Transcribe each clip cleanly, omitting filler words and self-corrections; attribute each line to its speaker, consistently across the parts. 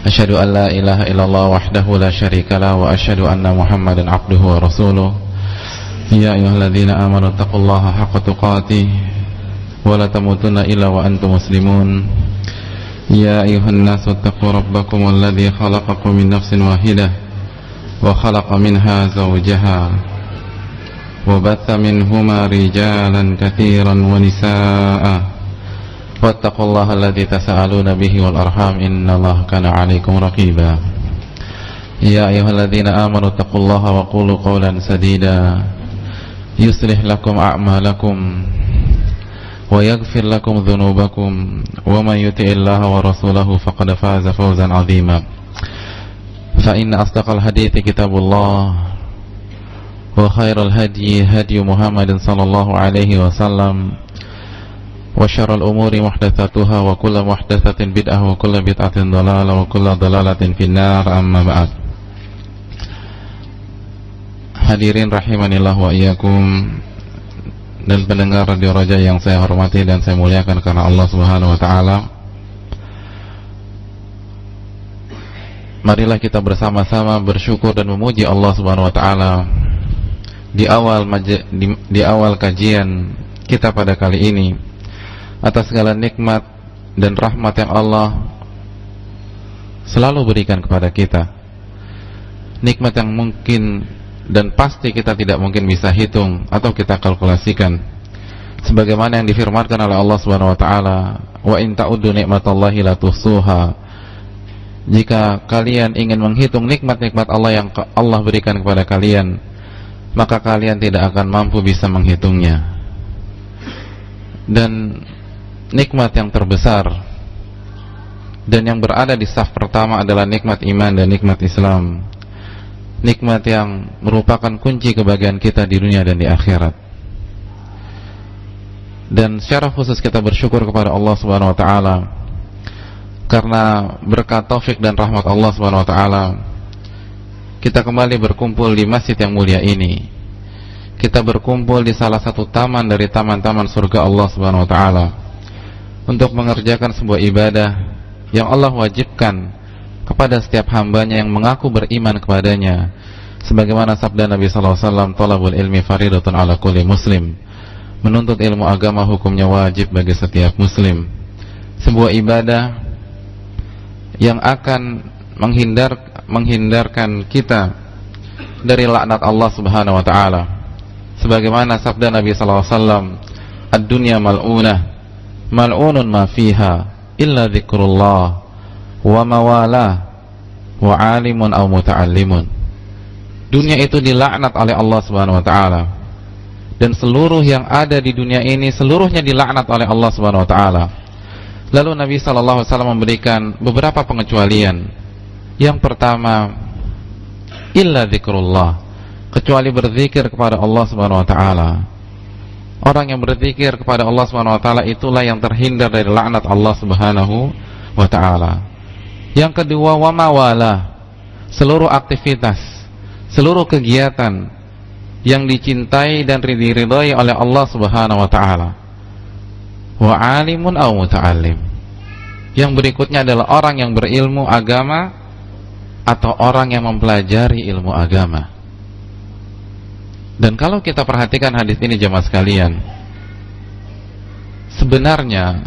Speaker 1: Asyhadu an la ilaha illallah wahdahu la syarika lah wa asyhadu anna Muhammadan abduhu wa rasuluh. Ya ayyuhalladzina amanu taqullaha haqqa tuqatih wa la tamutunna illa wa antum muslimun. Ya ayyuhan nasu taqu rabbakum alladzi khalaqakum min nafsin wahidah wa khalaqa minha zawjaha wa batha minhuma rijalan katsiran wa nisaa'a. Wattaqullaha alladzi tasaaluna bihi wal arham innallaha kana 'alaikum raqiba. Ya ayyuhalladzina amanu taqullaha wa qulu qawlan sadida yuslih lakum a'malakum wa yaghfir lakum dhunubakum wa man yuti'illaha wa rasulahu faqad faza fawzan 'azima. Fa inna asdaqal hadithi kitabullah wa khairal hadyi hadyu Muhammadin sallallahu alaihi wasallam wa syarrul umuri muhdatsatuha wa kullu muhdatsatin bid'ah wa kullu bid'atin dhalalah wa kullu dhalalatin finnar, amma ba'd. Hadirin rahimanillah wa iyyakum, dan pendengar Radio Raja yang saya hormati dan saya muliakan karena Allah Subhanahu wa taala. Marilah kita bersama-sama bersyukur dan memuji Allah Subhanahu wa taala di awal kajian kita pada kali ini, atas segala nikmat dan rahmat yang Allah selalu berikan kepada kita. Nikmat yang mungkin dan pasti kita tidak mungkin bisa hitung atau kita kalkulasikan, sebagaimana yang difirmankan oleh Allah Subhanahu wa taala, wa in ta'uddu nikmatallahi la tuhsuha. Jika kalian ingin menghitung nikmat-nikmat Allah yang Allah berikan kepada kalian, maka kalian tidak akan mampu bisa menghitungnya. Dan nikmat yang terbesar dan yang berada di saf pertama adalah nikmat iman dan nikmat Islam. Nikmat yang merupakan kunci kebahagiaan kita di dunia dan di akhirat. Dan secara khusus kita bersyukur kepada Allah Subhanahu wa taala karena berkat taufik dan rahmat Allah Subhanahu wa taala kita kembali berkumpul di masjid yang mulia ini. Kita berkumpul di salah satu taman dari taman-taman surga Allah Subhanahu wa taala untuk mengerjakan sebuah ibadah yang Allah wajibkan kepada setiap hambanya yang mengaku beriman kepadanya, sebagaimana sabda Nabi sallallahu alaihi wasallam, talabul ilmi faridatun ala kulli muslim. Menuntut ilmu agama hukumnya wajib bagi setiap muslim. Sebuah ibadah yang akan menghindarkan kita dari laknat Allah Subhanahu wa taala, sebagaimana sabda Nabi sallallahu alaihi wasallam, ad-dunya mal'unah mal'unun ma fiha illa dzikrullah wa mawalah wa alimun aw muta'allimun. Dunia itu dilaknat oleh Allah Subhanahu wa taala, dan seluruh yang ada di dunia ini seluruhnya dilaknat oleh Allah Subhanahu wa taala. Lalu Nabi sallallahu alaihi wasallam memberikan beberapa pengecualian. Yang pertama, illa dzikrullah, kecuali berzikir kepada Allah Subhanahu wa taala. Orang yang berzikir kepada Allah Subhanahu wa taala itulah yang terhindar dari laknat Allah Subhanahu wa taala. Yang kedua, wa mawala, seluruh aktivitas, seluruh kegiatan yang dicintai dan diridhai oleh Allah Subhanahu wa taala. Wa alimun aw muta'allim. Yang berikutnya adalah orang yang berilmu agama atau orang yang mempelajari ilmu agama. Dan kalau kita perhatikan hadis ini jemaah sekalian, sebenarnya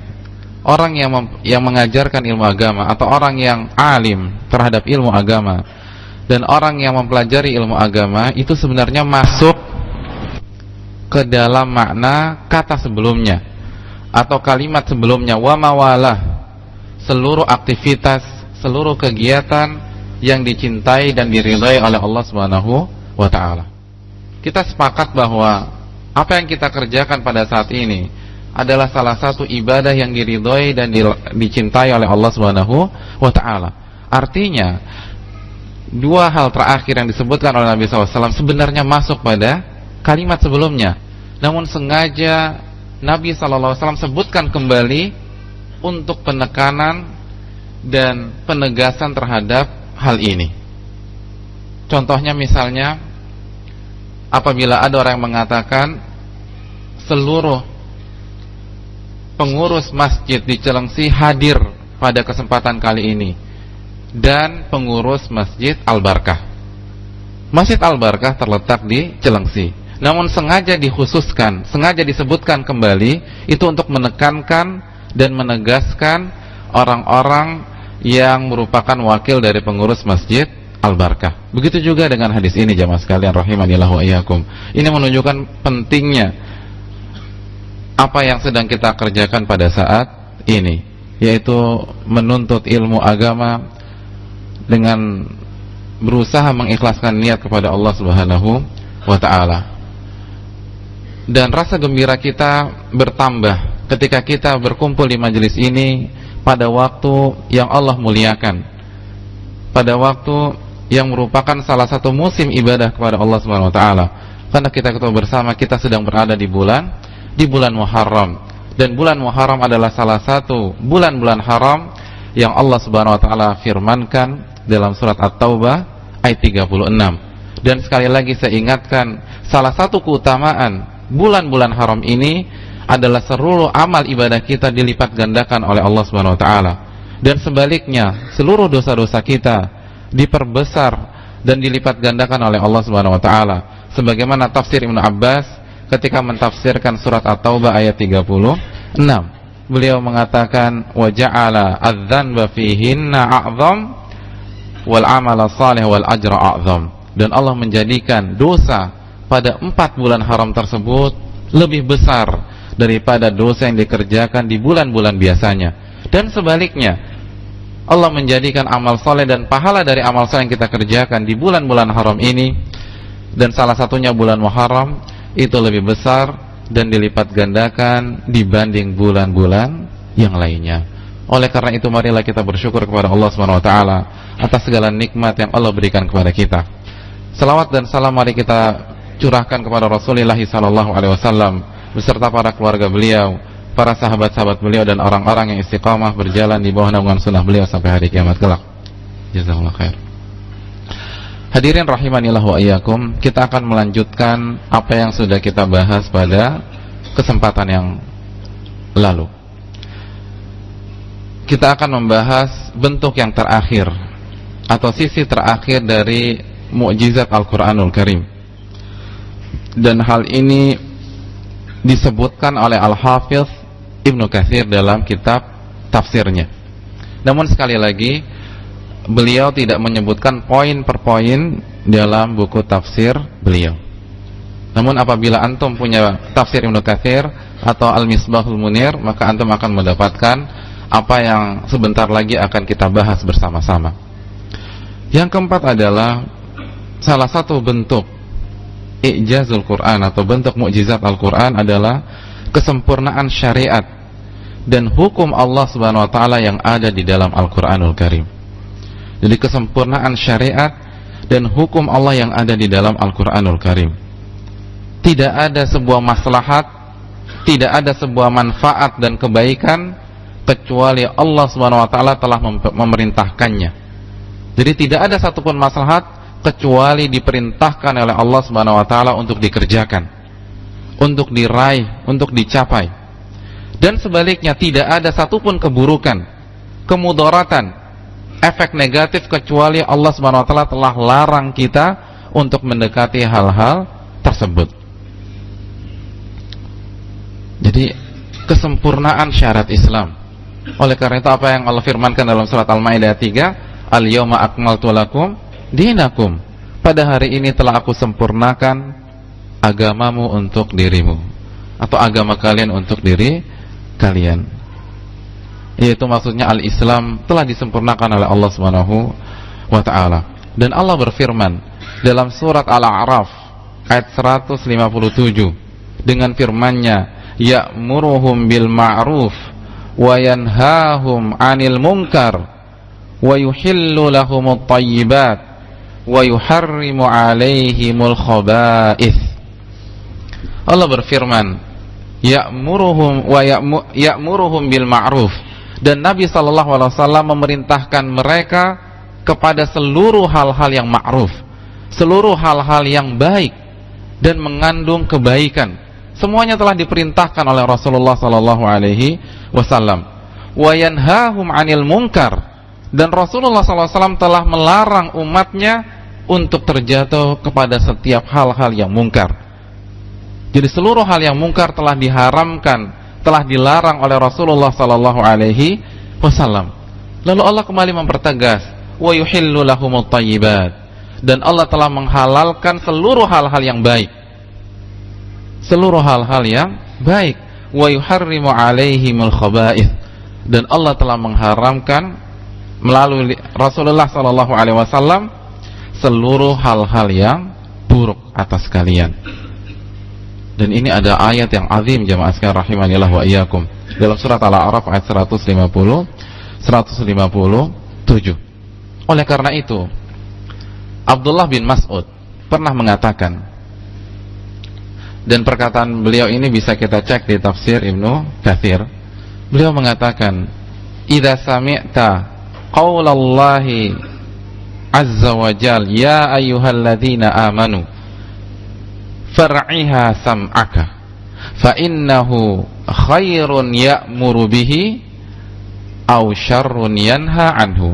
Speaker 1: orang yang mengajarkan ilmu agama atau orang yang alim terhadap ilmu agama dan orang yang mempelajari ilmu agama itu sebenarnya masuk ke dalam makna kata sebelumnya atau kalimat sebelumnya, wa mawalah, seluruh aktivitas, seluruh kegiatan yang dicintai dan diridhai oleh Allah Subhanahu wa taala. Kita sepakat bahwa apa yang kita kerjakan pada saat ini adalah salah satu ibadah yang diridhai dan dicintai oleh Allah Subhanahu wa taala. Artinya, dua hal terakhir yang disebutkan oleh Nabi SAW sebenarnya masuk pada kalimat sebelumnya. Namun sengaja Nabi SAW sebutkan kembali untuk penekanan dan penegasan terhadap hal ini. Contohnya misalnya, apabila ada orang yang mengatakan seluruh pengurus masjid di Cilengsi hadir pada kesempatan kali ini, dan pengurus Masjid Al-Barkah. Masjid Al-Barkah terletak di Cilengsi, namun sengaja dikhususkan, sengaja disebutkan kembali itu untuk menekankan dan menegaskan orang-orang yang merupakan wakil dari pengurus Masjid Al-Barkah. Begitu juga dengan hadis ini jamaah sekalian rahimanillah wa iyyakum. Ini menunjukkan pentingnya apa yang sedang kita kerjakan pada saat ini, yaitu menuntut ilmu agama dengan berusaha mengikhlaskan niat kepada Allah Subhanahu wa taala. Dan rasa gembira kita bertambah ketika kita berkumpul di majelis ini pada waktu yang Allah muliakan, pada waktu yang merupakan salah satu musim ibadah kepada Allah Subhanahu wa taala. Karena kita ketahui bersama kita sedang berada di bulan Muharram, dan bulan Muharram adalah salah satu bulan-bulan haram yang Allah Subhanahu wa taala firmankan dalam surat At-Taubah ayat 36. Dan sekali lagi saya ingatkan, salah satu keutamaan bulan-bulan haram ini adalah seluruh amal ibadah kita dilipat gandakan oleh Allah Subhanahu wa taala, dan sebaliknya seluruh dosa-dosa kita diperbesar dan dilipat gandakan oleh Allah Subhanahu wa taala. Sebagaimana tafsir Ibnu Abbas ketika mentafsirkan surat At-Taubah ayat 36, beliau mengatakan wa ja'ala adz-dzanba fihinna a'zam wal 'amala shalih wal ajra a'zam. Dan Allah menjadikan dosa pada 4 bulan haram tersebut lebih besar daripada dosa yang dikerjakan di bulan-bulan biasanya. Dan sebaliknya, Allah menjadikan amal soleh dan pahala dari amal soleh yang kita kerjakan di bulan-bulan haram ini, dan salah satunya bulan Muharram, itu lebih besar dan dilipat gandakan dibanding bulan-bulan yang lainnya. Oleh karena itu, marilah kita bersyukur kepada Allah Subhanahu wa taala atas segala nikmat yang Allah berikan kepada kita. Salawat dan salam mari kita curahkan kepada Rasulullah sallallahu alaihi wasallam beserta para keluarga beliau, para sahabat-sahabat beliau, dan orang-orang yang istiqamah berjalan di bawah naungan sunnah beliau sampai hari kiamat kelak. Jazakallahu khair. Hadirin rahimanillah wa iyyakum, kita akan melanjutkan apa yang sudah kita bahas pada kesempatan yang lalu. Kita akan membahas bentuk yang terakhir atau sisi terakhir dari mukjizat Al-Qur'anul Karim. Dan hal ini disebutkan oleh Al-Hafidz Ibnu Katsir dalam kitab tafsirnya. Namun sekali lagi, beliau tidak menyebutkan poin per poin dalam buku tafsir beliau. Namun apabila antum punya tafsir Ibnu Katsir atau Al-Misbahul Munir, maka antum akan mendapatkan apa yang sebentar lagi akan kita bahas bersama-sama. Yang keempat adalah salah satu bentuk i'jazul Quran atau bentuk mukjizat Al-Quran adalah kesempurnaan syariat dan hukum Allah Subhanahu wa taala yang ada di dalam Al-Quranul Karim. Jadi kesempurnaan syariat dan hukum Allah yang ada di dalam Al-Quranul Karim. Tidak ada sebuah maslahat, tidak ada sebuah manfaat dan kebaikan kecuali Allah Subhanahu wa taala telah memerintahkannya. Jadi tidak ada satupun maslahat kecuali diperintahkan oleh Allah Subhanahu wa taala untuk dikerjakan, untuk diraih, untuk dicapai. Dan sebaliknya tidak ada satupun keburukan, kemudaratan, efek negatif kecuali Allah Subhanahu wa taala telah larang kita untuk mendekati hal-hal tersebut. Jadi kesempurnaan syarat Islam. Oleh karena itu apa yang Allah firmankan dalam surat Al-Maidah 3, al-yauma akmaltu lakum dinakum, pada hari ini telah aku sempurnakan agamamu untuk dirimu, atau agama kalian untuk diri kalian. Yaitu maksudnya al-Islam telah disempurnakan oleh Allah Subhanahu wa taala. Dan Allah berfirman dalam surat Al-A'raf ayat 157 dengan firman-Nya, ya'muruhum bil ma'ruf wa yanhahum 'anil munkar wa yuhillu lahumut thayyibat wa yuharrimu 'alaihimul khaba'ith. Allah berfirman, ya'muruhum bil ma'ruf, dan Nabi sallallahu alaihi wasallam memerintahkan mereka kepada seluruh hal-hal yang ma'ruf, seluruh hal-hal yang baik dan mengandung kebaikan. Semuanya telah diperintahkan oleh Rasulullah sallallahu alaihi wasallam. Wa yanhahum 'anil munkar, Dan Rasulullah SAW telah melarang umatnya untuk terjatuh kepada setiap hal-hal yang mungkar. Jadi seluruh hal yang mungkar telah diharamkan, telah dilarang oleh Rasulullah SAW. Lalu Allah kembali mempertegas, wa yuhillu lahumut thayyibat, dan Allah telah menghalalkan seluruh hal-hal yang baik. Seluruh hal-hal yang baik. Wa yuharrimu alaihimul khaba'ith, dan Allah telah mengharamkan melalui Rasulullah SAW seluruh hal-hal yang buruk atas kalian. Dan ini ada ayat yang azim jamaah sekalian rahimanillah wa iyyakum, dalam surat Al-A'raf ayat 157. Oleh karena itu, Abdullah bin Mas'ud pernah mengatakan, dan perkataan beliau ini bisa kita cek di tafsir Ibnu Katsir. Beliau mengatakan, "Idza sami'ta qaulallahi azza wa jal ya ayyuhalladzina amanu far'iha sam'aka fa innahu khairun ya'muru bihi aw syarrun yanha anhu."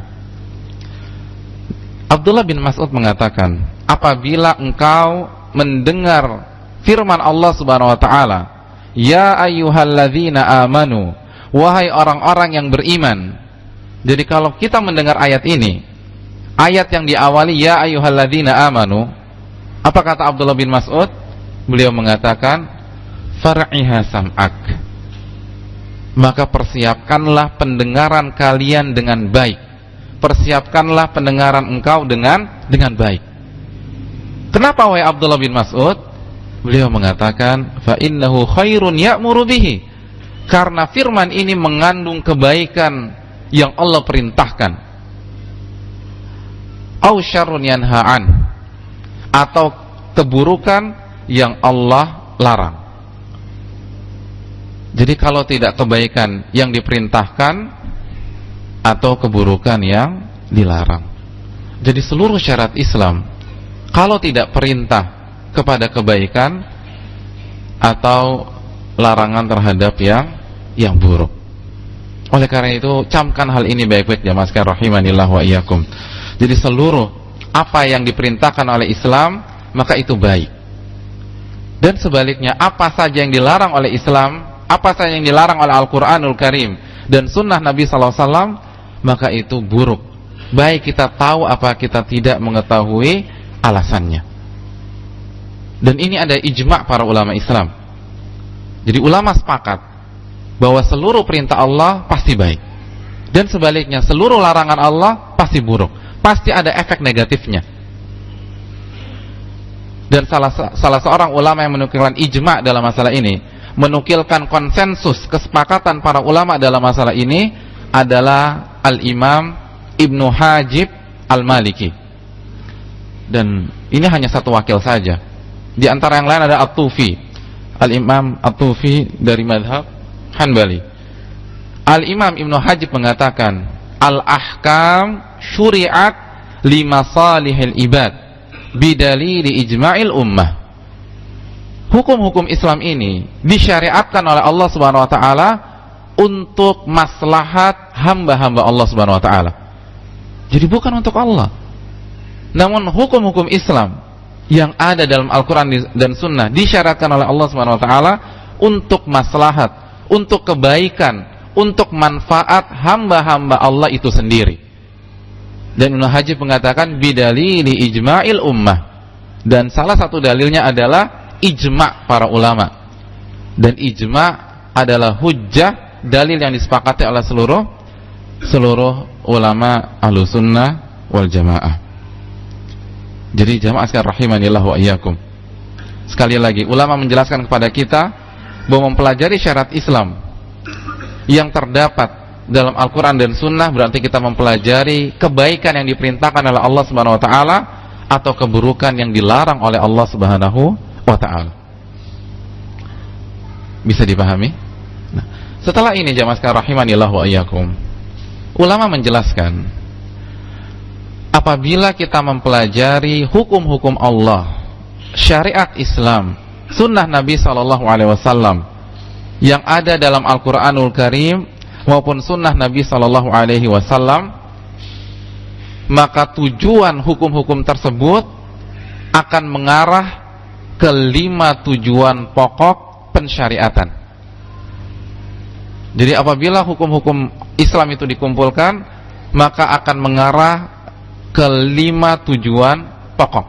Speaker 1: Abdullah bin Mas'ud mengatakan, apabila engkau mendengar firman Allah Subhanahu wa taala, ya ayyuhalladzina amanu, wahai orang-orang yang beriman. Jadi kalau kita mendengar ayat ini, ayat yang diawali ya ayyuhalladzina amanu, apa kata Abdullah bin Mas'ud? Beliau mengatakan, far'iha sam'ak, maka persiapkanlah pendengaran kalian dengan baik. Persiapkanlah pendengaran engkau dengan baik. Kenapa wahai Abdullah bin Mas'ud? Beliau mengatakan, fa innahu khairun ya'muru bihi, karena firman ini mengandung kebaikan yang Allah perintahkan. Au syarrun yanha an, atau keburukan yang Allah larang. Jadi kalau tidak kebaikan yang diperintahkan atau keburukan yang dilarang. Jadi seluruh syariat Islam, kalau tidak perintah kepada kebaikan atau larangan terhadap yang buruk. Oleh karena itu, camkan hal ini baik-baik jamaah sekalian rahimanillah wa iyyakum. Jadi seluruh apa yang diperintahkan oleh Islam, maka itu baik. Dan sebaliknya, apa saja yang dilarang oleh Islam, apa saja yang dilarang oleh Al-Qur'anul Karim dan sunnah Nabi SAW, maka itu buruk. Baik kita tahu apa kita tidak mengetahui alasannya. Dan ini ada ijma' para ulama Islam. Jadi ulama sepakat bahwa seluruh perintah Allah pasti baik, dan sebaliknya seluruh larangan Allah pasti buruk, pasti ada efek negatifnya. Dan salah seorang ulama yang menukilkan ijma' dalam masalah ini, menukilkan konsensus kesepakatan para ulama dalam masalah ini, adalah Al-Imam Ibnu Hajib Al-Maliki. Dan ini hanya satu wakil saja. Di antara yang lain ada At-Tufi, Al-Imam At-Tufi dari madhab Hanbali. Al-Imam Ibnu Hajib mengatakan, Al-ahkam syuri'at limasalihil ibad bidalili ijma'il ummah. Hukum-hukum Islam ini disyariatkan oleh Allah Subhanahu wa taala untuk maslahat hamba-hamba Allah Subhanahu wa taala. Jadi bukan untuk Allah. Namun hukum-hukum Islam yang ada dalam Al-Qur'an dan Sunnah disyaratkan oleh Allah Subhanahu wa taala untuk maslahat, untuk kebaikan, untuk manfaat hamba-hamba Allah itu sendiri. Dan Ibnu Hajib mengatakan bidalili ijma'il ummah. Dan salah satu dalilnya adalah ijma' para ulama. Dan ijma' adalah hujjah, dalil yang disepakati oleh seluruh ulama Ahlus Sunnah wal Jamaah. Jadi jamaah sekalian rahimanillah wa iyyakum. Sekali lagi, ulama menjelaskan kepada kita bahwa mempelajari syariat Islam yang terdapat dalam Al-Quran dan Sunnah berarti kita mempelajari kebaikan yang diperintahkan oleh Allah Subhanahu wa taala atau keburukan yang dilarang oleh Allah Subhanahu wa taala. Bisa dipahami? Nah, setelah ini jamaah sekalian rahimanillah wa iyyakum, ulama menjelaskan apabila kita mempelajari hukum-hukum Allah, syariat Islam, sunnah Nabi SAW yang ada dalam Al-Quranul Karim maupun sunnah Nabi SAW, maka tujuan hukum-hukum tersebut akan mengarah ke 5 tujuan pokok pensyariatan. Jadi apabila hukum-hukum Islam itu dikumpulkan, maka akan mengarah ke 5 tujuan pokok,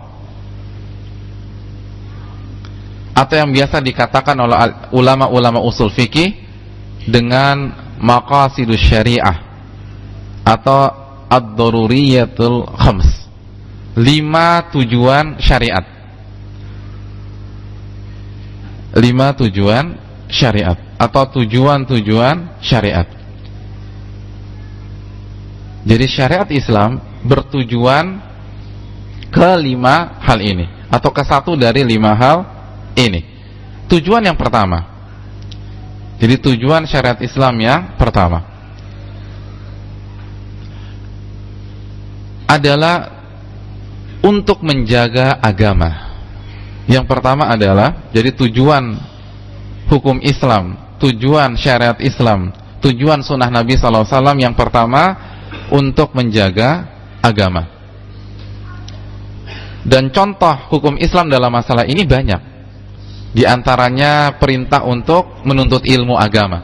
Speaker 1: atau yang biasa dikatakan oleh ulama-ulama usul fikih dengan maqasidus syariah atau ad-daruriyatul khams, 5 tujuan syariat. 5 tujuan syariat atau tujuan-tujuan syariat. Jadi syariat Islam bertujuan ke 5 hal ini, atau ke 1 dari 5 hal ini. Tujuan yang pertama, jadi tujuan syariat Islam yang pertama adalah untuk menjaga agama. Yang pertama adalah, jadi tujuan hukum Islam, tujuan syariat Islam, tujuan sunnah Nabi SAW yang pertama untuk menjaga agama. Dan contoh hukum Islam dalam masalah ini banyak. Di antaranya perintah untuk menuntut ilmu agama.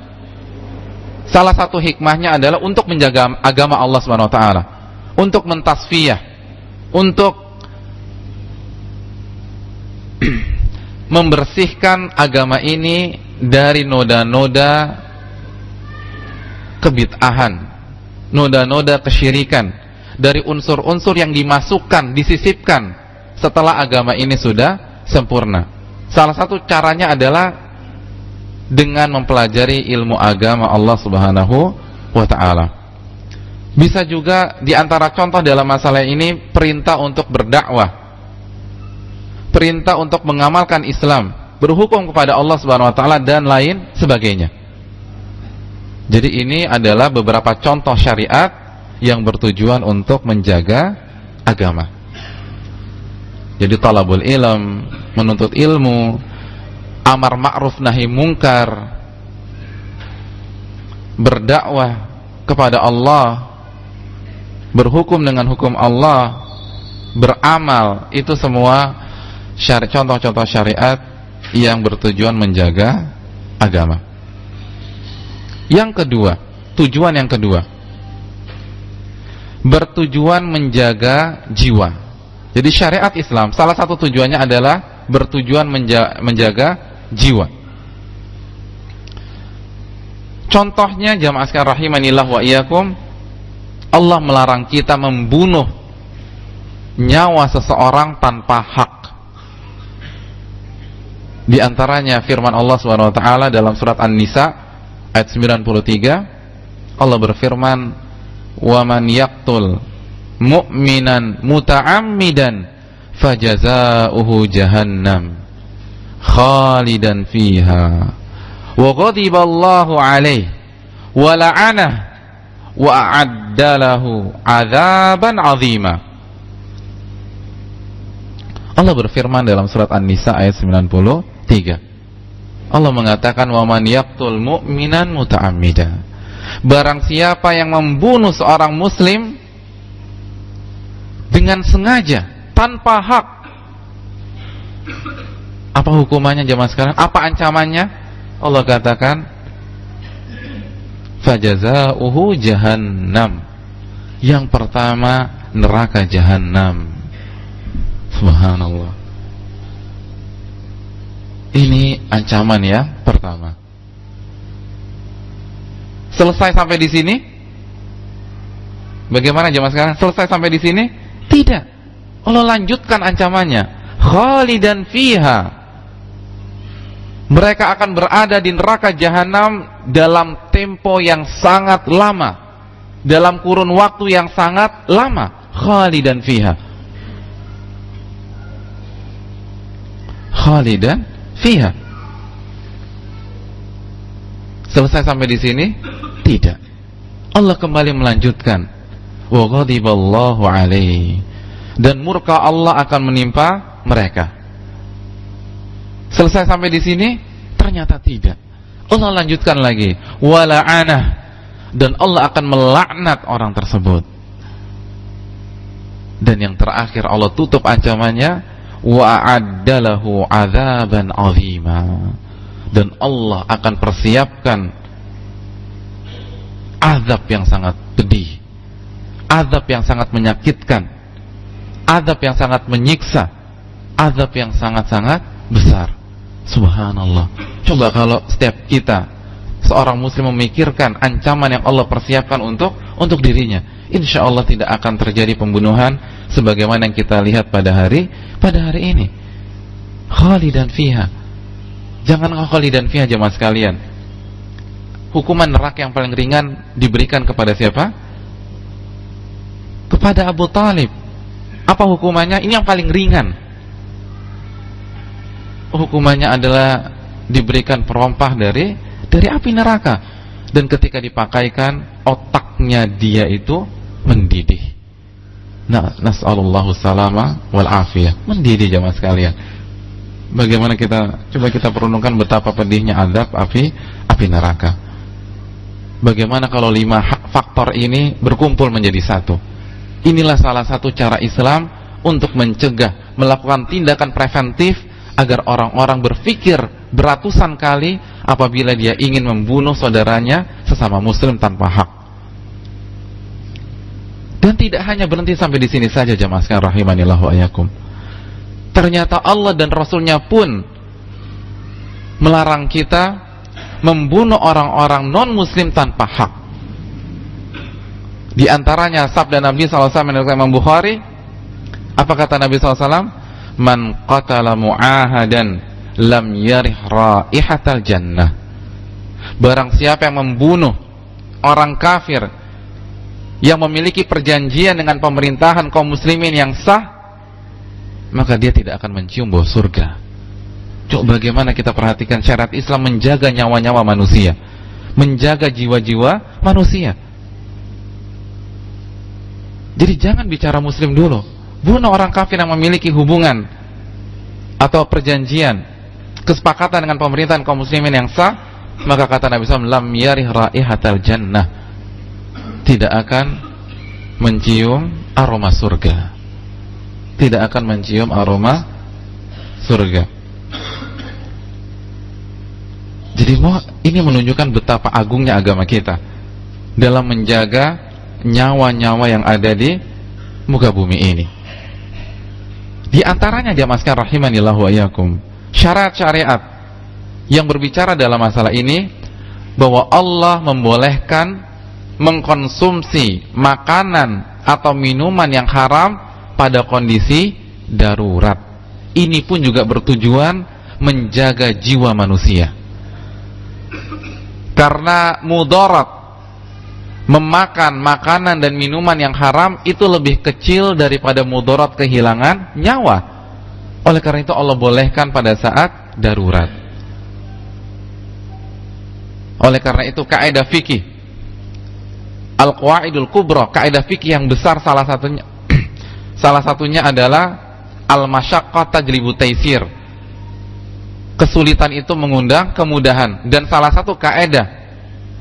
Speaker 1: Salah satu hikmahnya adalah untuk menjaga agama Allah Subhanahu wa taala, untuk mentasfiyah, untuk membersihkan agama ini dari noda-noda kebid'ahan, noda-noda kesyirikan, dari unsur-unsur yang dimasukkan, disisipkan setelah agama ini sudah sempurna. Salah satu caranya adalah dengan mempelajari ilmu agama Allah Subhanahu wa taala. Bisa juga di antara contoh dalam masalah ini perintah untuk berdakwah, perintah untuk mengamalkan Islam, berhukum kepada Allah Subhanahu wa taala dan lain sebagainya. Jadi ini adalah beberapa contoh syariat yang bertujuan untuk menjaga agama. Jadi talabul ilm, menuntut ilmu, amar ma'ruf nahi mungkar, berdakwah kepada Allah, berhukum dengan hukum Allah, beramal, itu semua contoh-contoh syariat yang bertujuan menjaga agama. Yang kedua, tujuan yang kedua, bertujuan menjaga jiwa. Jadi syariat Islam salah satu tujuannya adalah bertujuan menjaga jiwa. Contohnya jamaah sekalian rahimanillah wa iyyakum, Allah melarang kita membunuh nyawa seseorang tanpa hak. Di antaranya firman Allah Subhanahu wa taala dalam surat An-Nisa ayat 93, Allah berfirman, "Wa man yaqtul mu'minan muta'ammidan fajazaohu jahannam khalidan fiha wa ghadiballahu alaihi wa la'anahu wa a'adda lahu 'adzaban 'azima." Allah berfirman dalam surat An-Nisa ayat 93. Allah mengatakan, "Wa man yaqtul mu'minan muta'ammidan." Barang siapa yang membunuh seorang muslim dengan sengaja, tanpa hak, apa hukumannya jemaah sekalian? Apa ancamannya? Allah katakan, fajazaohu jahannam. Yang pertama, neraka jahannam. Subhanallah. Ini ancaman ya pertama. Selesai sampai di sini? Bagaimana jemaah sekalian? Selesai sampai di sini? Tidak. Allah lanjutkan ancamannya. Khalidan fiha. Mereka akan berada di neraka jahanam dalam tempo yang sangat lama, dalam kurun waktu yang sangat lama. Khalidan fiha. Khalidan fiha. Selesai sampai di sini? Tidak. Allah kembali melanjutkan, wa ghadiballahu alaihi, dan murka Allah akan menimpa mereka. Selesai sampai di sini? Ternyata tidak. Allah lanjutkan lagi, wa la'anah, dan Allah akan melaknat orang tersebut. Dan yang terakhir Allah tutup ancamannya, wa a'addalahu 'adzaban 'azima. Dan Allah akan persiapkan azab yang sangat pedih, azab yang sangat menyakitkan, azab yang sangat menyiksa, azab yang sangat-sangat besar. Subhanallah. Coba kalau setiap kita, seorang muslim, memikirkan ancaman yang Allah persiapkan untuk dirinya, insya Allah tidak akan terjadi pembunuhan sebagaimana yang kita lihat pada hari ini. Khalidan fiha. Jangan khalidan fiha, jemaah sekalian. Hukuman neraka yang paling ringan diberikan kepada siapa? Kepada Abu Talib. Apa hukumannya? Ini yang paling ringan. Hukumannya adalah diberikan perompah dari api neraka. Dan ketika dipakaikan, otaknya dia itu mendidih. Nah, nas'alullahu salama wal afiyah. Mendidih, jemaah sekalian. Bagaimana coba kita perunungkan betapa pedihnya azab api neraka. Bagaimana kalau 5 faktor ini berkumpul menjadi satu? Inilah salah satu cara Islam untuk mencegah, melakukan tindakan preventif agar orang-orang berpikir beratusan kali apabila dia ingin membunuh saudaranya sesama muslim tanpa hak. Dan tidak hanya berhenti sampai di sini saja, jamaah sekalian rahimanillah wa iyyakum. Ternyata Allah dan Rasulnya pun melarang kita membunuh orang-orang non-muslim tanpa hak. Di antaranya sabda Nabi SAW menurut Imam Bukhari, apa kata Nabi SAW? Man qatala mu'ahadan lam yarih raihatal jannah. Barang siapa yang membunuh orang kafir yang memiliki perjanjian dengan pemerintahan kaum muslimin yang sah, maka dia tidak akan mencium bau surga. Coba bagaimana kita perhatikan syariat Islam menjaga nyawa-nyawa manusia, menjaga jiwa-jiwa manusia. Jadi jangan bicara muslim dulu, bunuh orang kafir yang memiliki hubungan atau perjanjian, kesepakatan dengan pemerintahan kaum muslimin yang sah, maka kata Nabi SAW, lam yarih raihatal jannah, tidak akan mencium aroma surga, tidak akan mencium aroma surga. Jadi ini menunjukkan betapa agungnya agama kita dalam menjaga nyawa-nyawa yang ada di muka bumi ini. Di antaranya, jamaah sekalian rahimanillah wa iyyakum, syariat-syariat yang berbicara dalam masalah ini, bahwa Allah membolehkan mengkonsumsi makanan atau minuman yang haram pada kondisi darurat. Ini pun juga bertujuan menjaga jiwa manusia. Karena mudarat memakan makanan dan minuman yang haram itu lebih kecil daripada mudarat kehilangan nyawa. Oleh karena itu Allah bolehkan pada saat darurat. Oleh karena itu kaidah fikih Al-Qawaidul Kubra, kaidah fikih yang besar, salah satunya adalah al-masyaqqah tajlibu taisir. Kesulitan itu mengundang kemudahan. Dan salah satu kaidah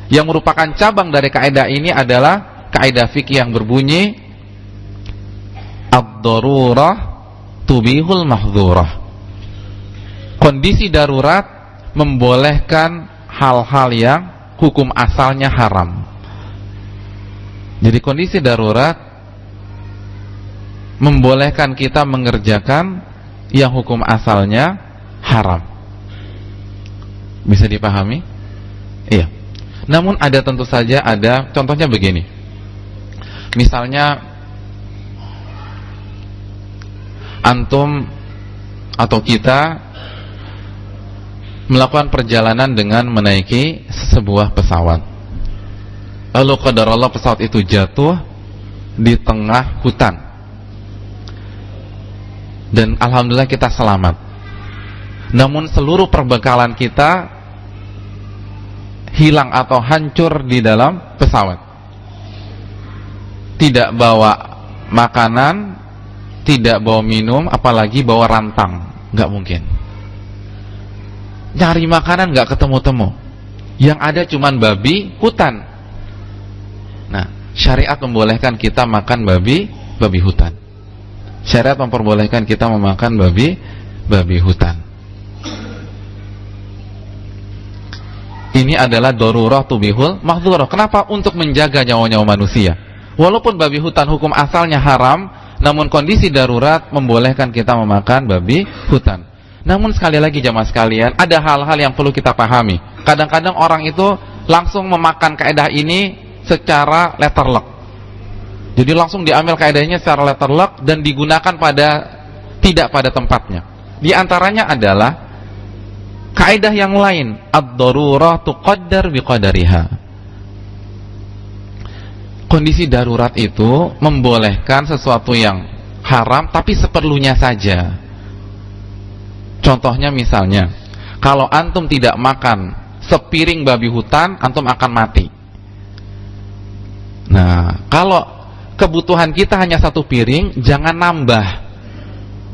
Speaker 1: yang merupakan cabang dari kaidah ini adalah kaidah fikih yang berbunyi ad-darurah tubihul mahdzurah. Kondisi darurat membolehkan hal-hal yang hukum asalnya haram. Jadi kondisi darurat membolehkan kita mengerjakan yang hukum asalnya haram. Bisa dipahami? Iya. Namun ada, tentu saja ada, contohnya begini. Misalnya antum atau kita melakukan perjalanan dengan menaiki sebuah pesawat. Lalu qadarullah pesawat itu jatuh di tengah hutan. Dan alhamdulillah kita selamat. Namun seluruh perbekalan kita hilang atau hancur di dalam pesawat. Tidak bawa makanan, tidak bawa minum, apalagi bawa rantang. Nggak mungkin. Nyari makanan nggak ketemu-temu. Yang ada cuman babi hutan. Nah, syariat membolehkan kita makan babi hutan. Syariat memperbolehkan kita memakan babi hutan. Ini adalah darurah tubihul mahdzurah. Kenapa? Untuk menjaga nyawa-nyawa manusia. Walaupun babi hutan hukum asalnya haram, namun kondisi darurat membolehkan kita memakan babi hutan. Namun sekali lagi jamaah sekalian, ada hal-hal yang perlu kita pahami. Kadang-kadang orang itu langsung memakan kaidah ini secara letterlock. Jadi langsung diambil kaidahnya secara letterlock dan digunakan tidak pada tempatnya. Di antaranya adalah kaidah yang lain, ad-darurah tuqaddar biqadariha. Kondisi darurat itu membolehkan sesuatu yang haram tapi seperlunya saja. Contohnya misalnya, kalau antum tidak makan sepiring babi hutan, antum akan mati. Nah, kalau kebutuhan kita hanya satu piring, jangan nambah.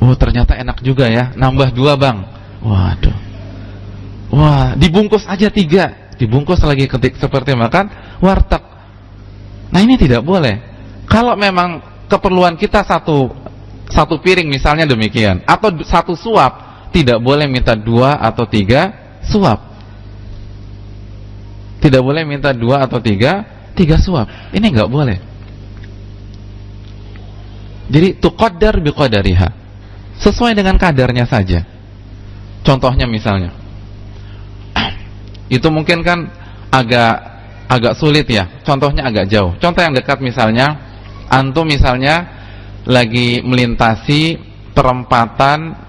Speaker 1: Oh, ternyata enak juga ya, nambah 2 bang. Waduh. Wah, dibungkus aja 3, dibungkus lagi seperti makan warteg. Nah, ini tidak boleh. Kalau memang keperluan kita satu piring misalnya demikian, atau 1 suap, tidak boleh minta 2 atau 3 suap. Tidak boleh minta 2 atau 3 suap. Ini nggak boleh. Jadi tuqaddar biqadariha, sesuai dengan kadarnya saja. Contohnya misalnya, itu mungkin kan agak sulit ya. Contohnya agak jauh. Contoh yang dekat misalnya, antum misalnya lagi melintasi perempatan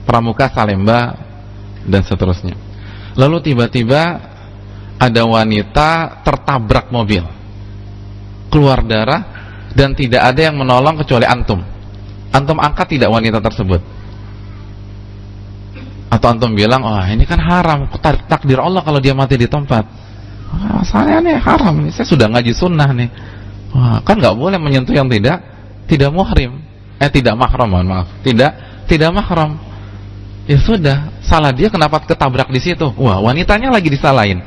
Speaker 1: Pramuka Salemba dan seterusnya. Lalu tiba-tiba ada wanita tertabrak mobil, keluar darah, dan tidak ada yang menolong kecuali antum. Antum angkat tidak wanita tersebut? Atau antum bilang, oh ini kan haram, takdir Allah kalau dia mati di tempat. Saya nih haram nih, saya sudah ngaji sunnah nih. Wah, kan nggak boleh menyentuh yang tidak muhrim, tidak mahram, mohon maaf, tidak mahram. Ya sudah, salah dia, kenapa ketabrak di situ? Wah, wanitanya lagi disalahin,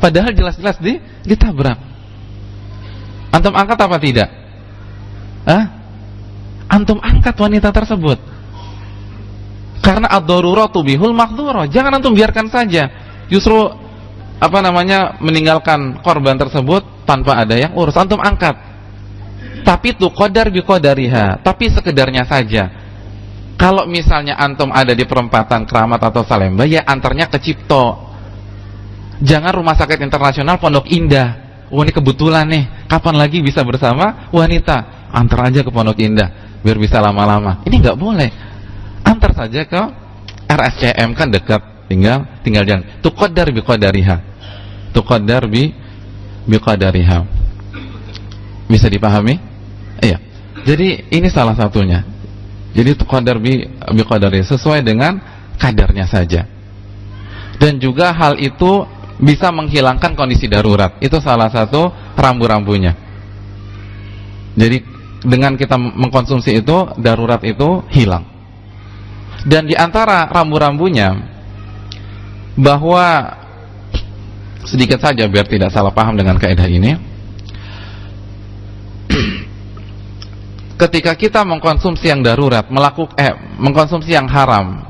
Speaker 1: padahal jelas-jelas ditabrak. Antum angkat apa tidak? Antum angkat wanita tersebut. Karena ad-daruratu bihul mahdzurah. Jangan antum biarkan saja. Justru meninggalkan korban tersebut tanpa ada yang urus. Antum angkat. Tapi tuqaddar biqadariha, tapi sekedarnya saja. Kalau misalnya antum ada di perempatan Keramat atau Salemba, ya antarnya ke Cipto. Jangan Rumah Sakit Internasional Pondok Indah. Wah, ini kebetulan nih, kapan lagi bisa bersama wanita? Antar aja ke Pondok Indah biar bisa lama-lama. Ini nggak boleh. Antar saja ke RSCM, kan dekat, tinggal jalan. Tuqaddar biqadariha. Tuqaddar biqadariha. Bisa dipahami? Iya. Jadi ini salah satunya. Jadi tuqaddar biqadariha, sesuai dengan kadarnya saja. Dan juga hal itu bisa menghilangkan kondisi darurat. Itu salah satu rambu-rambunya. Jadi dengan kita mengkonsumsi itu, darurat itu hilang. Dan di antara rambu-rambunya, bahwa sedikit saja biar tidak salah paham dengan kaidah ini, ketika kita mengkonsumsi yang darurat, mengkonsumsi yang haram,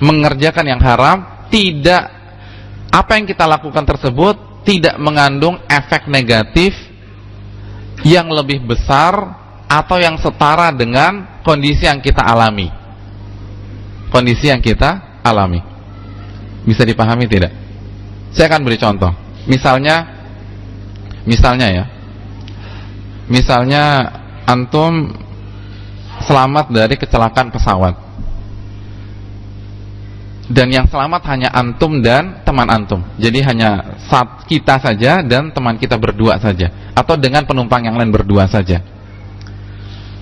Speaker 1: mengerjakan yang haram, tidak, apa yang kita lakukan tersebut tidak mengandung efek negatif yang lebih besar atau yang setara dengan kondisi yang kita alami. Kondisi yang kita alami. Bisa dipahami tidak? Saya akan beri contoh. Misalnya antum selamat dari kecelakaan pesawat, dan yang selamat hanya antum dan teman antum. Jadi hanya kita saja dan teman kita berdua saja, atau dengan penumpang yang lain berdua saja.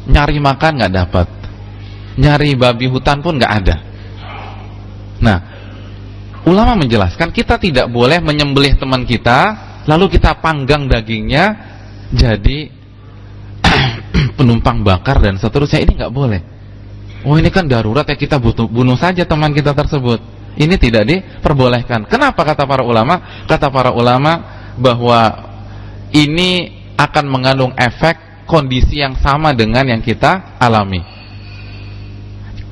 Speaker 1: Nyari makan nggak dapat, nyari babi hutan pun nggak ada. Nah, ulama menjelaskan kita tidak boleh menyembelih teman kita lalu kita panggang dagingnya jadi penumpang bakar dan seterusnya. Ini nggak boleh. Oh, ini kan darurat ya, kita bunuh saja teman kita tersebut. Ini tidak diperbolehkan. Kenapa kata para ulama? Kata para ulama bahwa ini akan mengandung efek kondisi yang sama dengan yang kita alami.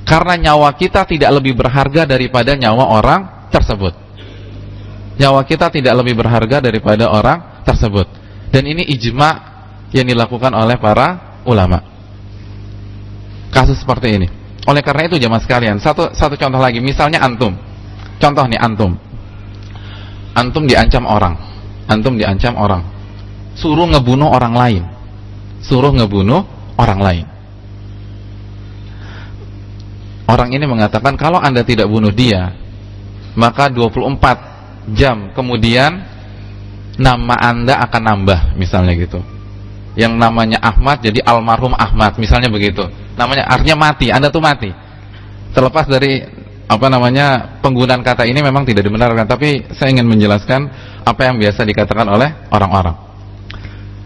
Speaker 1: Karena nyawa kita tidak lebih berharga daripada nyawa orang tersebut. Nyawa kita tidak lebih berharga daripada orang tersebut. Dan ini ijma' yang dilakukan oleh para ulama. Kasus seperti ini. Oleh karena itu jemaah sekalian, satu contoh lagi, misalnya antum. Contoh nih antum. Antum diancam orang. Antum diancam orang. Suruh ngebunuh orang lain. Suruh ngebunuh orang lain. Orang ini mengatakan kalau Anda tidak bunuh dia, maka 24 jam kemudian nama Anda akan nambah, misalnya gitu. Yang namanya Ahmad jadi almarhum Ahmad, misalnya begitu. Namanya artinya mati, Anda tuh mati. Terlepas dari penggunaan kata ini memang tidak dibenarkan, tapi saya ingin menjelaskan apa yang biasa dikatakan oleh orang-orang.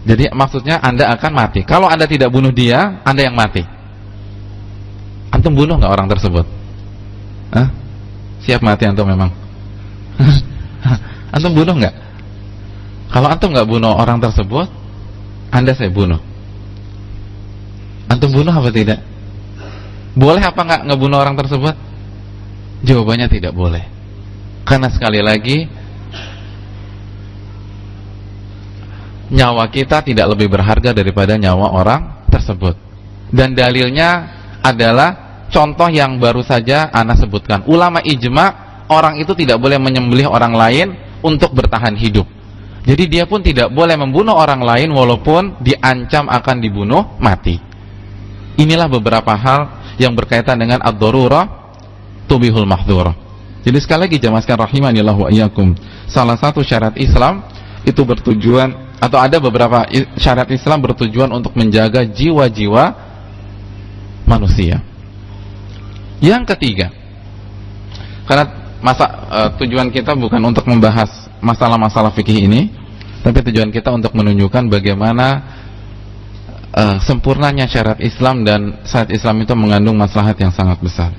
Speaker 1: Jadi maksudnya Anda akan mati. Kalau Anda tidak bunuh dia, Anda yang mati. Antum bunuh nggak orang tersebut? Hah? Siap mati antum memang? Antum bunuh nggak? Kalau antum nggak bunuh orang tersebut, Anda saya bunuh. Antum bunuh apa tidak? Boleh apa nggak ngebunuh orang tersebut? Jawabannya tidak boleh. Karena sekali lagi, nyawa kita tidak lebih berharga daripada nyawa orang tersebut. Dan dalilnya adalah contoh yang baru saja ana sebutkan. Ulama ijma' orang itu tidak boleh menyembelih orang lain untuk bertahan hidup. Jadi dia pun tidak boleh membunuh orang lain walaupun diancam akan dibunuh mati. Inilah beberapa hal yang berkaitan dengan ad-darurah tubihul mahdhurah. Jadi sekali lagi jamaah sekalian rahimanillah wa iyyakum, salah satu syarat Islam itu bertujuan, atau ada beberapa syarat Islam bertujuan untuk menjaga jiwa-jiwa manusia. Yang ketiga, karena tujuan kita bukan untuk membahas masalah-masalah fikih ini, tapi tujuan kita untuk menunjukkan bagaimana sempurnanya syariat Islam, dan syariat Islam itu mengandung maslahat yang sangat besar.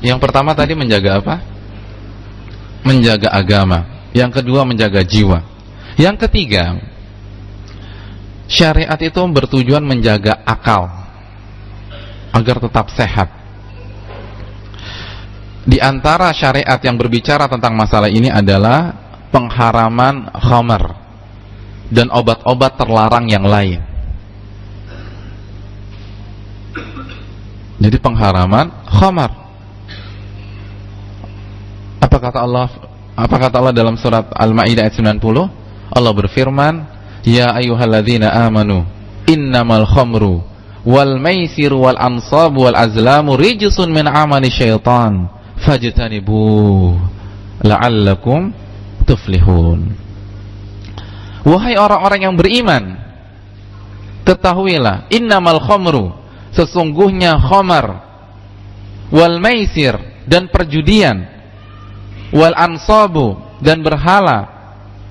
Speaker 1: Yang pertama tadi menjaga apa? Menjaga agama. Yang kedua menjaga jiwa. Yang ketiga, syariat itu bertujuan menjaga akal agar tetap sehat. Di antara syariat yang berbicara tentang masalah ini adalah pengharaman khamar dan obat-obat terlarang yang lain. Jadi pengharaman khamar. Apa kata Allah dalam surat Al-Maidah ayat 90? Allah berfirman, ya ayyuhalladzina amanu innamal khamru wal maisiru wal ansabu wal azlamu rijsun min amali syaitan fajtanibuh la'allakum tuflihun. Wahai orang-orang yang beriman, ketahuilah innamal khamru, sesungguhnya khamar, wal maisir, dan perjudian, wal ansabu, dan berhala,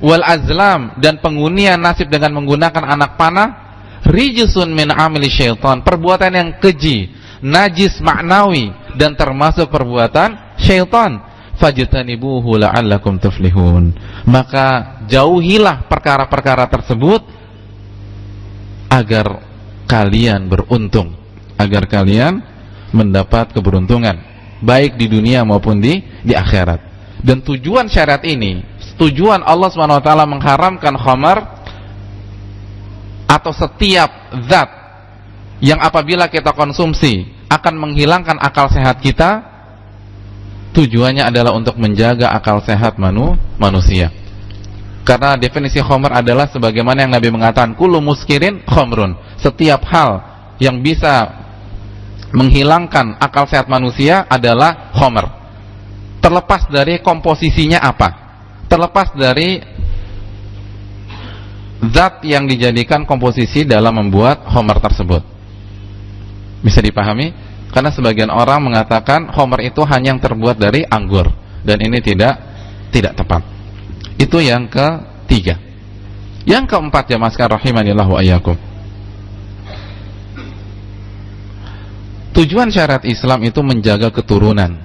Speaker 1: wal azlam, dan pengundian nasib dengan menggunakan anak panah, rijsun min amali syaitan, perbuatan yang keji, najis maknawi, dan termasuk perbuatan syaitan. Fajtanibuhu la'allakum tuflihun. Maka jauhilah perkara-perkara tersebut agar kalian beruntung, agar kalian mendapat keberuntungan baik di dunia maupun di akhirat. Dan tujuan syariat ini, tujuan Allah SWT mengharamkan khamar atau setiap zat yang apabila kita konsumsi akan menghilangkan akal sehat kita, tujuannya adalah untuk menjaga akal sehat manusia. Karena definisi khamar adalah sebagaimana yang Nabi mengatakan, kullu muskirin khamrun, setiap hal yang bisa menghilangkan akal sehat manusia adalah khamar. Terlepas dari komposisinya apa, terlepas dari zat yang dijadikan komposisi dalam membuat khamar tersebut. Bisa dipahami? Karena sebagian orang mengatakan khamar itu hanya yang terbuat dari anggur, dan ini tidak tepat. Itu yang ketiga. Yang keempat, jamaah sekalian rahimanillah wa iyyakum, tujuan syariat Islam itu menjaga keturunan,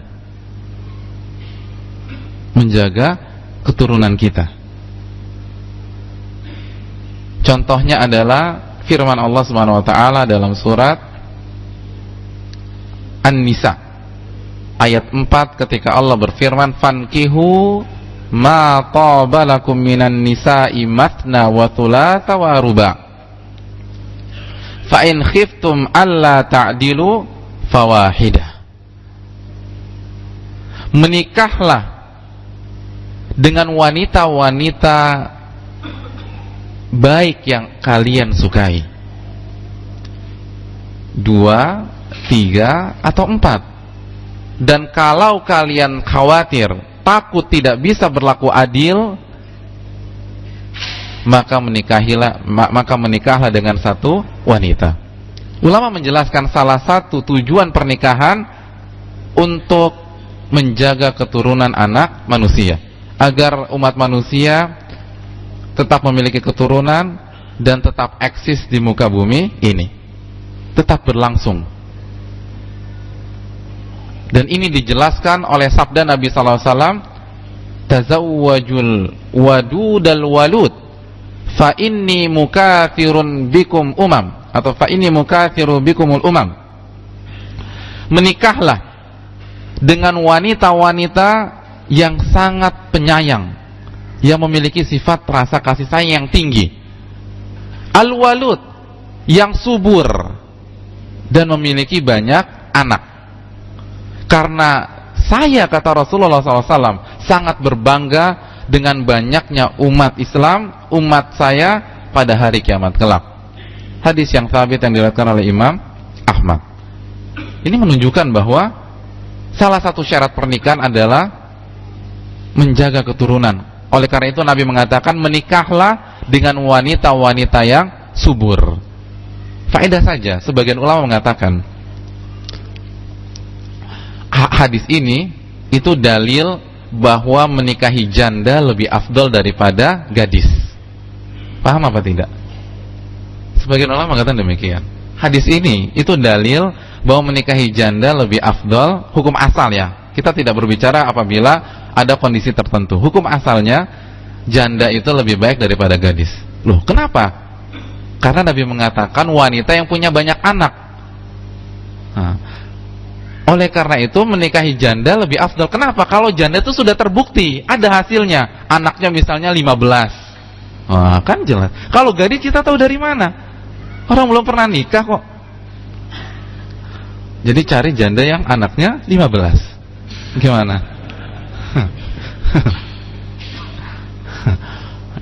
Speaker 1: menjaga keturunan kita. Contohnya adalah firman Allah Subhanahu wa taala dalam surat An-Nisa ayat 4 ketika Allah berfirman, fankihu ma taba lakum minan nisa'i mathna wa thulatha wa ruba' fa in khiftum alla ta'dilu fawahidah. Menikahlah dengan wanita-wanita baik yang kalian sukai, 2, 3 atau 4. Dan kalau kalian khawatir, takut tidak bisa berlaku adil, maka menikahlah dengan satu wanita. Ulama menjelaskan salah satu tujuan pernikahan untuk menjaga keturunan anak manusia, agar umat manusia tetap memiliki keturunan dan tetap eksis di muka bumi ini, tetap berlangsung. Dan ini dijelaskan oleh sabda Nabi sallallahu alaihi wasallam, tazawwajul wadudal walud fa inni mukathirun bikum umam, atau fa inni mukathiru bikumul umam. Menikahlah dengan wanita-wanita yang sangat penyayang, yang memiliki sifat rasa kasih sayang yang tinggi, al-walud, yang subur dan memiliki banyak anak. Karena saya, kata Rasulullah SAW, sangat berbangga dengan banyaknya umat Islam, umat saya pada hari kiamat kelak. Hadis yang sabit yang diriwayatkan oleh Imam Ahmad. Ini menunjukkan bahwa salah satu syarat pernikahan adalah menjaga keturunan. Oleh karena itu Nabi mengatakan, menikahlah dengan wanita-wanita yang subur. Faedah saja, sebagian ulama mengatakan hadis ini itu dalil bahwa menikahi janda lebih afdal daripada gadis. Paham apa tidak? Sebagian ulama mengatakan demikian. Hadis ini itu dalil bahwa menikahi janda lebih afdal, hukum asal ya. Kita tidak berbicara apabila ada kondisi tertentu. Hukum asalnya janda itu lebih baik daripada gadis. Loh, kenapa? Karena Nabi mengatakan wanita yang punya banyak anak. Nah, oleh karena itu menikahi janda lebih afdal. Kenapa? Kalau janda itu sudah terbukti, ada hasilnya. Anaknya misalnya 15. Wah, kan jelas. Kalau gadis kita tahu dari mana? Orang belum pernah nikah kok. Jadi cari janda yang anaknya 15. Gimana?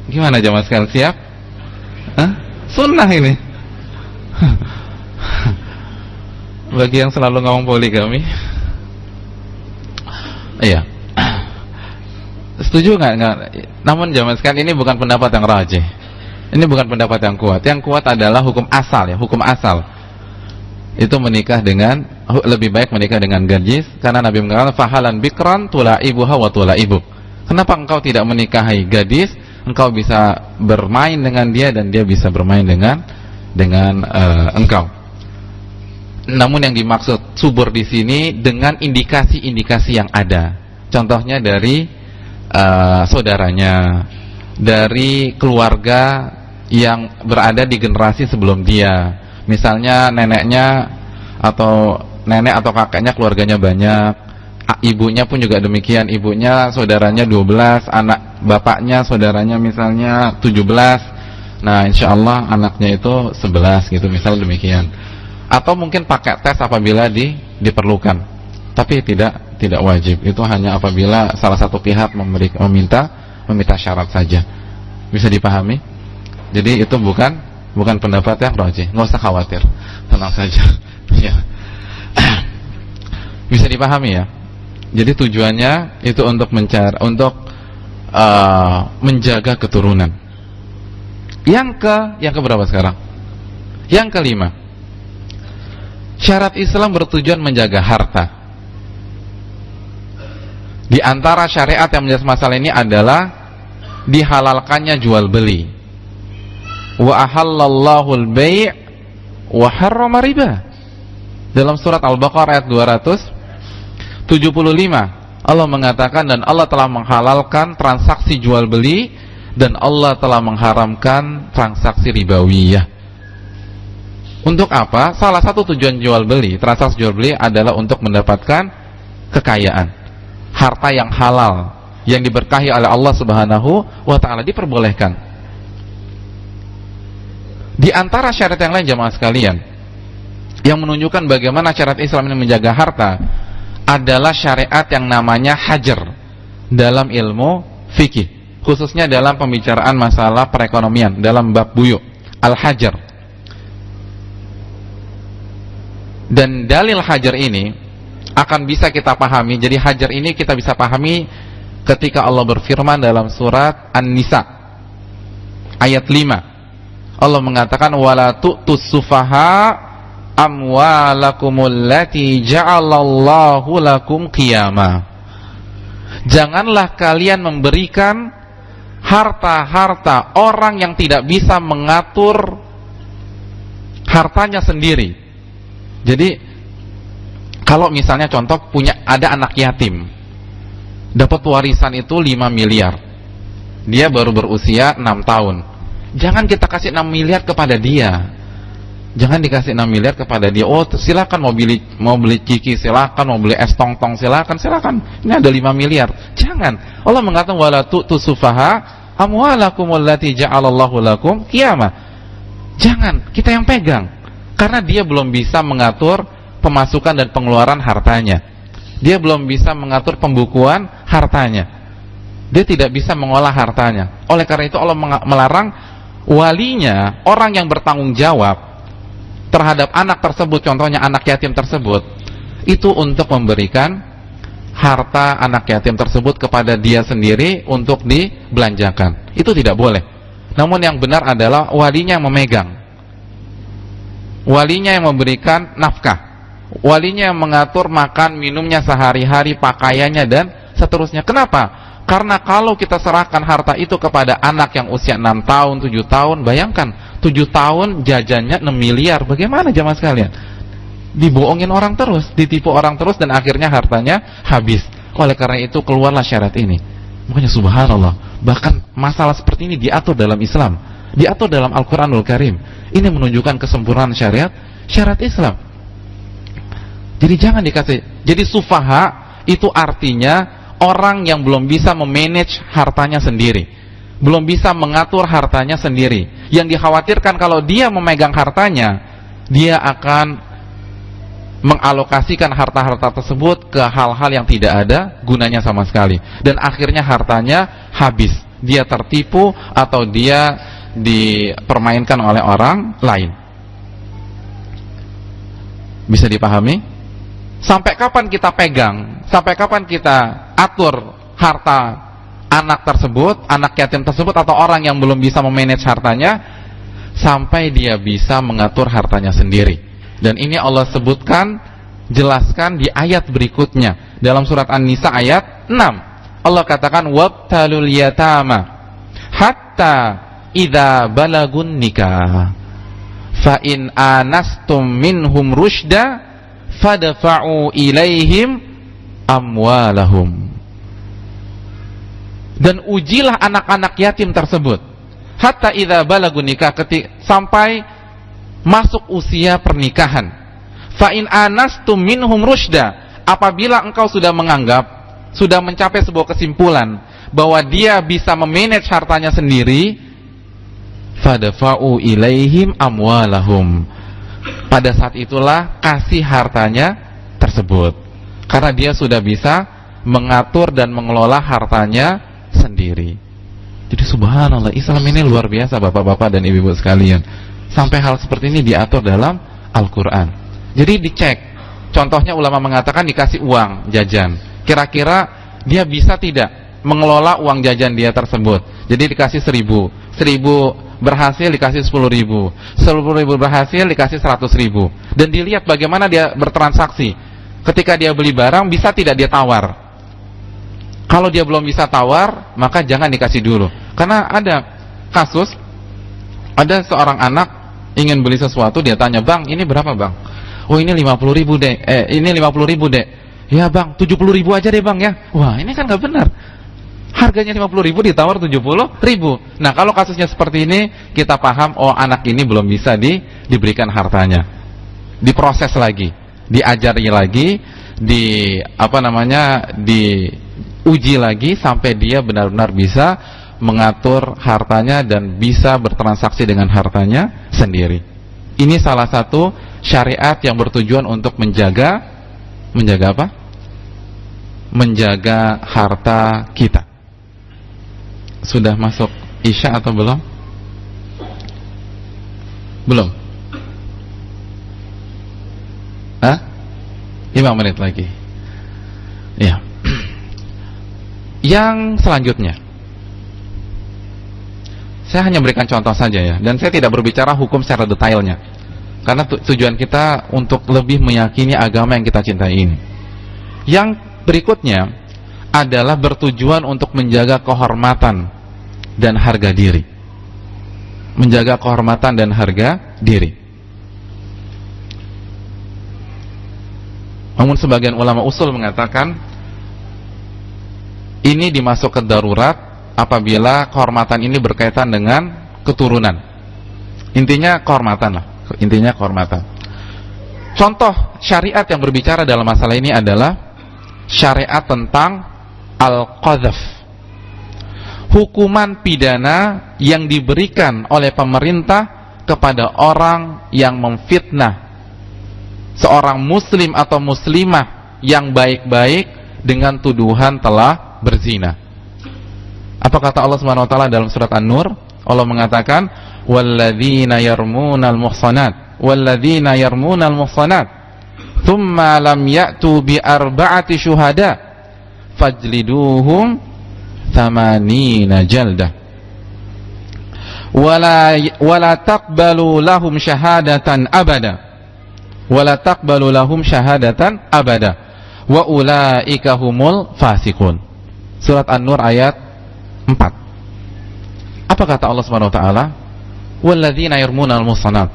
Speaker 1: Gimana jamaah sekalian, siap? Sunnah ini. Bagi yang selalu ngomong poligami. Iya. Setuju nggak? Namun jamaah sekalian, ini bukan pendapat yang rajih. Ini bukan pendapat yang kuat. Yang kuat adalah hukum asal ya, hukum asal. Itu menikah dengan, lebih baik menikah dengan gadis, karena Nabi mengatakan fahalan bikran tulaibuha wa tulaibuk. Kenapa engkau tidak menikahi gadis? Engkau bisa bermain dengan dia dan dia bisa bermain dengan engkau. Namun yang dimaksud subur di sini dengan indikasi-indikasi yang ada. Contohnya dari saudaranya, dari keluarga yang berada di generasi sebelum dia. Misalnya neneknya atau nenek atau kakeknya keluarganya banyak, ibunya pun juga demikian, ibunya saudaranya 12, anak bapaknya saudaranya misalnya 17. Nah, insya Allah anaknya itu 11 gitu, misal demikian. Atau mungkin pakai tes apabila diperlukan. Tapi tidak wajib. Itu hanya apabila salah satu pihak meminta syarat saja. Bisa dipahami? Jadi itu bukan pendapat yang rajih. Nggak usah khawatir, tenang saja. Ya. Bisa dipahami ya. Jadi tujuannya itu untuk menjaga keturunan. Yang ke berapa sekarang? Yang kelima. Syarat Islam bertujuan menjaga harta. Di antara syariat yang menjadi masalah ini adalah dihalalkannya jual beli. Wa ahallallahu al-bai' wa harrama riba. Dalam surat Al-Baqarah ayat 275 Allah mengatakan, dan Allah telah menghalalkan transaksi jual beli dan Allah telah mengharamkan transaksi ribawiyah. Untuk apa? Salah satu tujuan jual beli, transaksi jual beli adalah untuk mendapatkan kekayaan, harta yang halal, yang diberkahi oleh Allah Subhanahu wa ta'ala, diperbolehkan. Di antara syarat yang lain jamaah sekalian, yang menunjukkan bagaimana syariat Islam ini menjaga harta, adalah syariat yang namanya hajar dalam ilmu fikih, khususnya dalam pembicaraan masalah perekonomian, dalam bab buyu, al-hajar. Dan dalil hajar ini akan bisa kita pahami. Jadi hajar ini kita bisa pahami ketika Allah berfirman dalam surat An-Nisa ayat 5. Allah mengatakan wala tu'tus sufaha amwalakumul lati ja'alallahu lakum qiyama. Janganlah kalian memberikan harta-harta orang yang tidak bisa mengatur hartanya sendiri. Jadi kalau misalnya contoh ada anak yatim, dapat warisan itu 5 miliar, dia baru berusia 6 tahun, jangan kita kasih 6 miliar kepada dia. Jangan dikasih 6 miliar kepada dia. Oh silakan mau beli ciki, silakan mau beli es tong-tong, silakan. Ini ada 5 miliar. Jangan. Allah mengatakan wala tu'tus sufaha amwalakumul lati ja'alallahu lakum qiyama. Jangan kita yang pegang. Karena dia belum bisa mengatur pemasukan dan pengeluaran hartanya. Dia belum bisa mengatur pembukuan hartanya. Dia tidak bisa mengolah hartanya. Oleh karena itu Allah melarang walinya, orang yang bertanggung jawab terhadap anak tersebut, contohnya anak yatim tersebut, itu untuk memberikan harta anak yatim tersebut kepada dia sendiri untuk dibelanjakan. Itu tidak boleh. Namun yang benar adalah walinya yang memegang, walinya yang memberikan nafkah, walinya yang mengatur makan minumnya sehari-hari, pakaiannya dan seterusnya. Kenapa? Karena kalau kita serahkan harta itu kepada anak yang usia 6 tahun, 7 tahun, bayangkan 7 tahun jajannya 6 miliar. Bagaimana jamaah sekalian? Dibohongin orang terus, ditipu orang terus, dan akhirnya hartanya habis. Oleh karena itu keluarlah syarat ini. Makanya subhanallah, bahkan masalah seperti ini diatur dalam Islam, diatur dalam Al-Quranul Karim. Ini menunjukkan kesempurnaan syariat Islam. Jadi jangan dikasih. Jadi sufaha itu artinya orang yang belum bisa memanage hartanya sendiri, belum bisa mengatur hartanya sendiri. Yang dikhawatirkan kalau dia memegang hartanya, dia akan mengalokasikan harta-harta tersebut ke hal-hal yang tidak ada gunanya sama sekali, dan akhirnya hartanya habis. Dia tertipu atau dia dipermainkan oleh orang lain. Bisa dipahami? Sampai kapan kita pegang? Sampai kapan kita atur harta anak tersebut, anak yatim tersebut, atau orang yang belum bisa memanage hartanya? Sampai dia bisa mengatur hartanya sendiri. Dan ini Allah sebutkan, jelaskan di ayat berikutnya dalam surat An-Nisa ayat 6. Allah katakan wabtalul yatama hatta idza balagun nikah fa in anastum minhum rusyda fadfa'u ilaihim amwalahum. Dan ujilah anak-anak yatim tersebut hatta idza balagun nikah, sampai masuk usia pernikahan. Fa in anastum minhum rusyda, apabila engkau sudah menganggap, sudah mencapai sebuah kesimpulan bahwa dia bisa memanage hartanya sendiri, fadfa'u ilaihim amwalahum. Pada saat itulah kasih hartanya tersebut, karena dia sudah bisa mengatur dan mengelola hartanya sendiri. Jadi subhanallah, Islam ini luar biasa bapak-bapak dan ibu-ibu sekalian. Sampai hal seperti ini diatur dalam Al-Quran. Jadi dicek. Contohnya ulama mengatakan dikasih uang jajan, kira-kira dia bisa tidak mengelola uang jajan dia tersebut. Jadi dikasih 1.000 berhasil, dikasih 10.000, 10.000 berhasil, dikasih 100.000. Dan dilihat bagaimana dia bertransaksi. Ketika dia beli barang, bisa tidak dia tawar? Kalau dia belum bisa tawar, maka jangan dikasih dulu. Karena ada kasus, ada seorang anak ingin beli sesuatu, dia tanya, bang ini berapa bang? Oh ini 50.000 deh, ini 50.000 deh. Ya bang, 70.000 aja deh bang ya. Wah ini kan gak benar. Harganya 50.000 ditawar 70.000. Nah, kalau kasusnya seperti ini, kita paham, oh anak ini belum bisa diberikan hartanya. Diproses lagi, diajari lagi, diuji lagi sampai dia benar-benar bisa mengatur hartanya dan bisa bertransaksi dengan hartanya sendiri. Ini salah satu syariat yang bertujuan untuk menjaga apa? Menjaga harta kita. Sudah masuk Isya atau belum? Belum? 5 menit lagi. Ya. Yang selanjutnya, saya hanya berikan contoh saja ya, dan saya tidak berbicara hukum secara detailnya, karena tujuan kita untuk lebih meyakini agama yang kita cintai ini. Yang berikutnya adalah bertujuan untuk menjaga kehormatan dan harga diri. Menjaga kehormatan dan harga diri. Namun sebagian ulama usul mengatakan ini dimasuk ke darurat apabila kehormatan ini berkaitan dengan keturunan. Intinya kehormatan lah. Intinya kehormatan. Contoh syariat yang berbicara dalam masalah ini adalah syariat tentang al-qadhaf, hukuman pidana yang diberikan oleh pemerintah kepada orang yang memfitnah seorang muslim atau muslimah yang baik-baik dengan tuduhan telah berzina. Apa kata Allah Subhanahu wa taala dalam surat An-Nur? Allah mengatakan, "Walladzina yarmunal muhsanat, walladzina yarmunal muhsanat, thumma lam ya'tu bi arba'ati syuhada." Fajliduhum 80 jaldah wala taqbalu lahum syahadatan abada wa ulaika humul fasiqun. Surat An-Nur ayat 4. Apa kata Allah Subhanahu wa taala? Walladzina yarmunal muhsanat,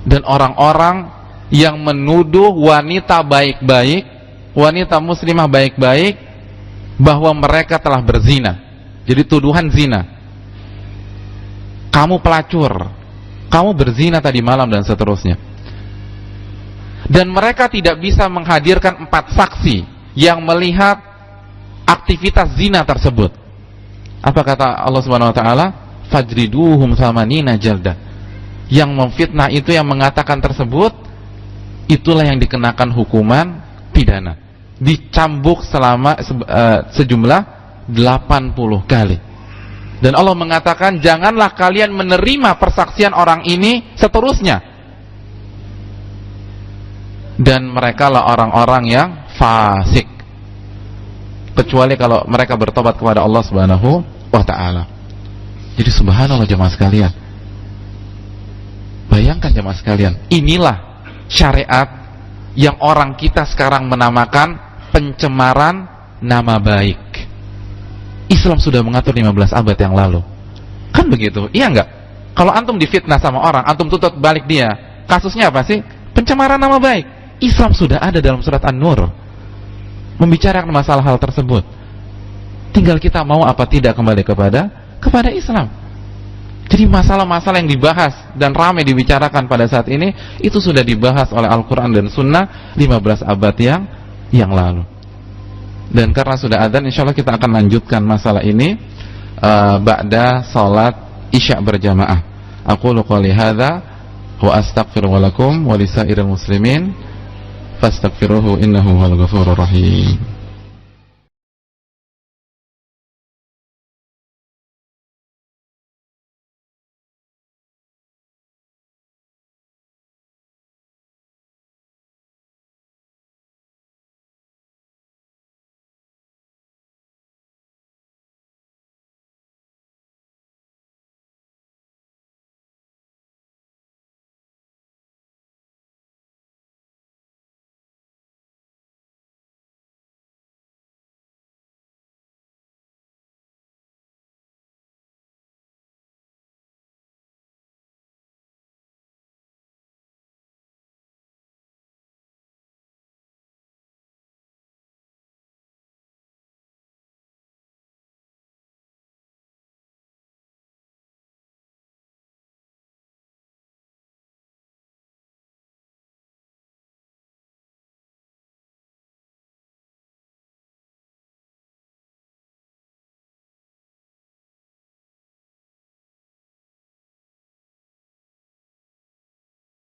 Speaker 1: dan orang-orang yang menuduh wanita baik-baik, wanita muslimah baik-baik, bahwa mereka telah berzina. Jadi tuduhan zina. Kamu pelacur, kamu berzina tadi malam, dan seterusnya. Dan mereka tidak bisa menghadirkan 4 saksi yang melihat aktivitas zina tersebut. Apa kata Allah Subhanahu wa taala? Fajriduhum 80 jaldah. Yang memfitnah itu, yang mengatakan tersebut, itulah yang dikenakan hukuman pidana, dicambuk selama sejumlah 80 kali. Dan Allah mengatakan, janganlah kalian menerima persaksian orang ini seterusnya. Dan mereka lah orang-orang yang fasik, kecuali kalau mereka bertobat kepada Allah Subhanahu wa taala. Jadi subhanallah jemaah sekalian, bayangkan jemaah sekalian, inilah syariat yang orang kita sekarang menamakan pencemaran nama baik. Islam sudah mengatur 15 abad yang lalu. Kan begitu? Iya enggak? Kalau antum difitnah sama orang, antum tuntut balik dia, kasusnya apa sih? Pencemaran nama baik. Islam sudah ada dalam surat An-Nur membicarakan masalah hal tersebut. Tinggal kita mau apa tidak kembali kepada Islam. Jadi masalah-masalah yang dibahas dan ramai dibicarakan pada saat ini, itu sudah dibahas oleh Al-Quran dan Sunnah 15 abad yang lalu. Dan karena sudah adzan, insya Allah kita akan lanjutkan masalah ini ba'da salat Isya berjamaah. Aqulu qouli hadza wa astaghfiru lakum wa lisairil muslimin fastaghfiruhu innahu huwal ghafurur rahim.